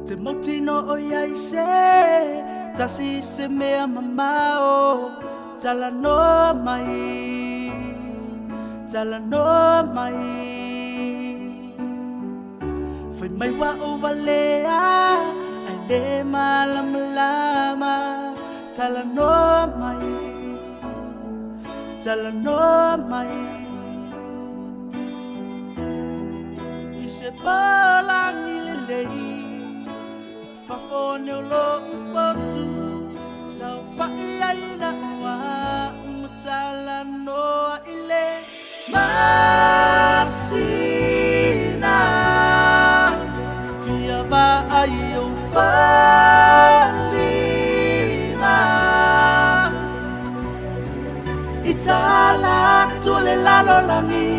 Te motino o yai se tasi se mea mamao tala no mai foi mai wa o valea ai le malama tala no mai I se palang ni lelei Fafone lo upotu Sao fai ai na wa Umatala no ile Masina Fia ba ai o falina Itala tule lalo langi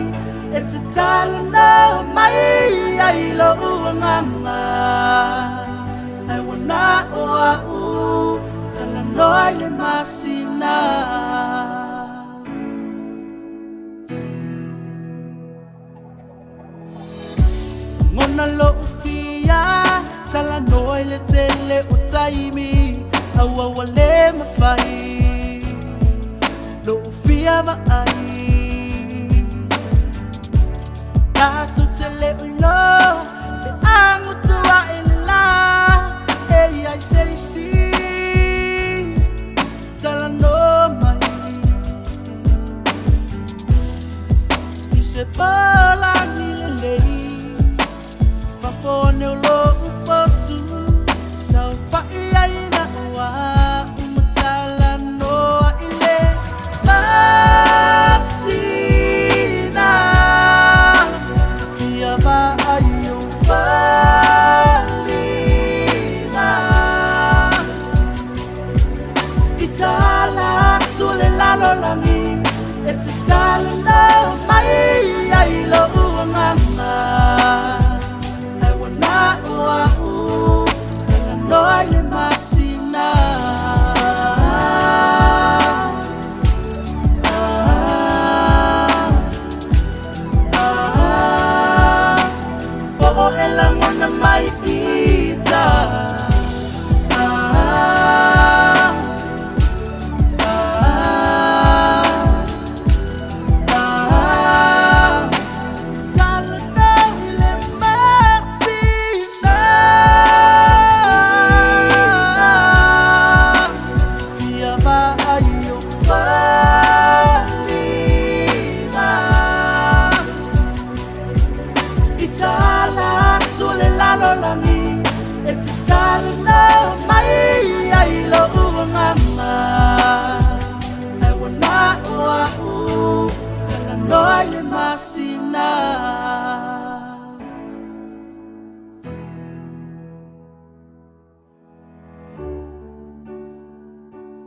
It's a talent mai ai lo ngama I wanna o tala noi le masina Ngona lo fia tala noi le tele o taimi awa wale mafai lo fia ma ai Tu te le uno Te amo tu a ila Ei ai sei si Tala no mai I se pala ni lelei Fafone o lo upotu Sao fai ai na ua Umatala no a ile Masina Fia ba ai o falina Itala tule lalo langi It's a talent mai ai lo ngama